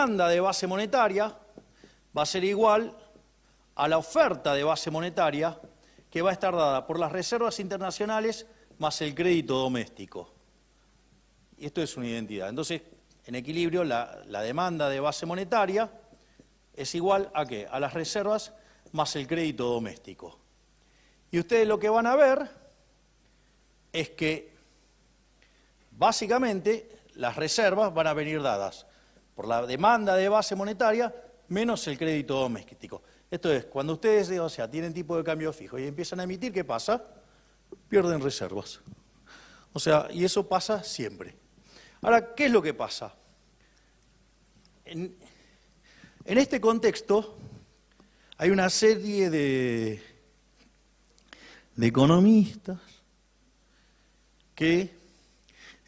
demanda de base monetaria va a ser igual a la oferta de base monetaria que va a estar dada por las reservas internacionales más el crédito doméstico. Y esto es una identidad. Entonces, en equilibrio, la demanda de base monetaria es igual a ¿qué? A las reservas más el crédito doméstico. Y ustedes lo que van a ver es que, básicamente, las reservas van a venir dadas por la demanda de base monetaria menos el crédito doméstico. Esto es, cuando ustedes, o sea, tienen tipo de cambio fijo y empiezan a emitir, ¿qué pasa? Pierden reservas. O sea, y eso pasa siempre. Ahora, ¿qué es lo que pasa? En este contexto hay una serie de economistas que,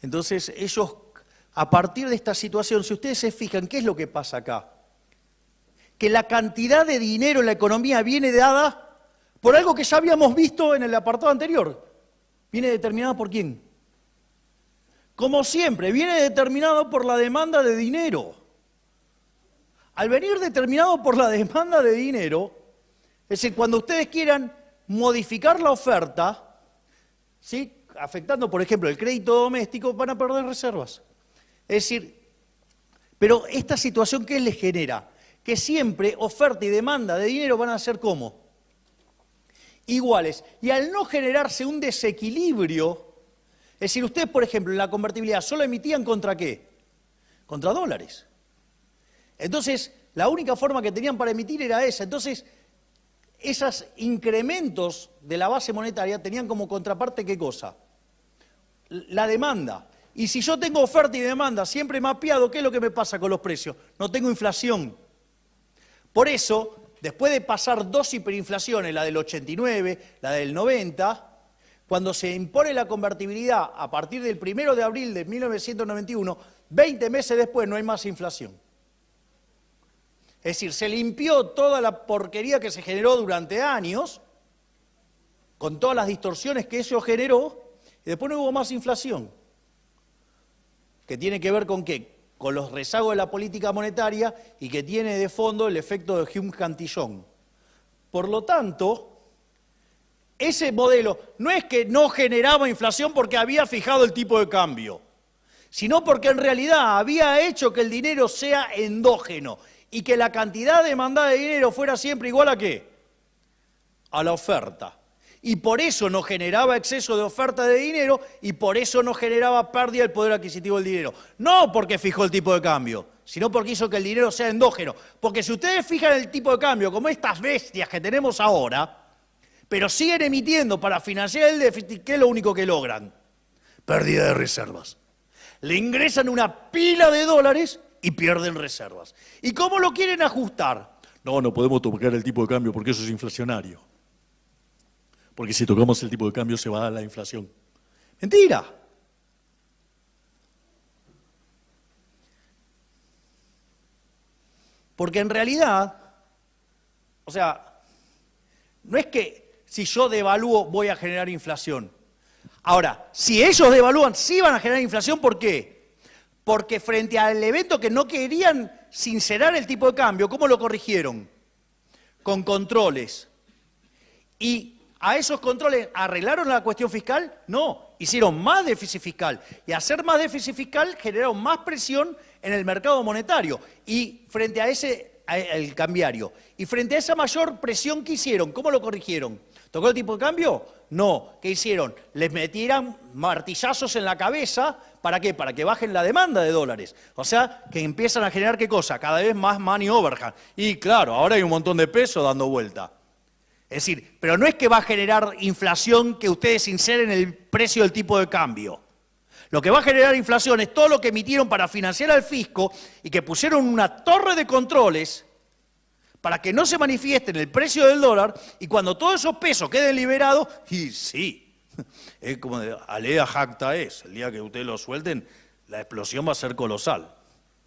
entonces, ellos, a partir de esta situación, si ustedes se fijan, ¿qué es lo que pasa acá? Que la cantidad de dinero en la economía viene dada por algo que ya habíamos visto en el apartado anterior. ¿Viene determinada por quién? Como siempre, viene determinado por la demanda de dinero. Al venir determinado por la demanda de dinero, es decir, cuando ustedes quieran modificar la oferta, ¿sí?, afectando, por ejemplo, el crédito doméstico, van a perder reservas. Es decir, pero esta situación, ¿qué les genera? Que siempre oferta y demanda de dinero van a ser ¿cómo? Iguales. Y al no generarse un desequilibrio, es decir, ustedes, por ejemplo, en la convertibilidad solo emitían ¿contra qué? Contra dólares. Entonces, la única forma que tenían para emitir era esa. Entonces, esos incrementos de la base monetaria tenían como contraparte ¿qué cosa? La demanda. Y si yo tengo oferta y demanda siempre mapeado, ¿qué es lo que me pasa con los precios? No tengo inflación. Por eso, después de pasar dos hiperinflaciones, la del 89, la del 90, cuando se impone la convertibilidad a partir del 1 de abril de 1991, 20 meses después no hay más inflación. Es decir, se limpió toda la porquería que se generó durante años, con todas las distorsiones que eso generó, y después no hubo más inflación. ¿Que tiene que ver con qué? Con los rezagos de la política monetaria y que tiene de fondo el efecto de Hume-Cantillon. Por lo tanto, ese modelo no es que no generaba inflación porque había fijado el tipo de cambio, sino porque en realidad había hecho que el dinero sea endógeno y que la cantidad demandada de dinero fuera siempre igual a ¿qué? A la oferta. Y por eso no generaba exceso de oferta de dinero y por eso no generaba pérdida del poder adquisitivo del dinero. No porque fijó el tipo de cambio, sino porque hizo que el dinero sea endógeno. Porque si ustedes fijan el tipo de cambio como estas bestias que tenemos ahora, pero siguen emitiendo para financiar el déficit, ¿qué es lo único que logran? Pérdida de reservas. Le ingresan una pila de dólares y pierden reservas. ¿Y cómo lo quieren ajustar? No podemos tocar el tipo de cambio porque eso es inflacionario. Porque si tocamos el tipo de cambio se va a dar la inflación. ¡Mentira! Porque en realidad, o sea, no es que si yo devalúo voy a generar inflación. Ahora, si ellos devalúan, sí van a generar inflación, ¿por qué? Porque frente al evento que no querían sincerar el tipo de cambio, ¿cómo lo corrigieron? Con controles. Y ¿a esos controles arreglaron la cuestión fiscal? No, hicieron más déficit fiscal. Y hacer más déficit fiscal generaron más presión en el mercado monetario y frente a el cambiario. Y frente a esa mayor presión, ¿qué hicieron? ¿Cómo lo corrigieron? ¿Tocó el tipo de cambio? No. ¿Qué hicieron? Les metieran martillazos en la cabeza. ¿Para qué? Para que bajen la demanda de dólares. O sea, que empiezan a generar ¿qué cosa? Cada vez más money overhang. Y claro, ahora hay un montón de peso dando vuelta. Es decir, pero no es que va a generar inflación que ustedes inseren el precio del tipo de cambio. Lo que va a generar inflación es todo lo que emitieron para financiar al fisco y que pusieron una torre de controles para que no se manifieste en el precio del dólar y cuando todos esos pesos queden liberados, y sí, es como de alea jacta es, el día que ustedes lo suelten, la explosión va a ser colosal.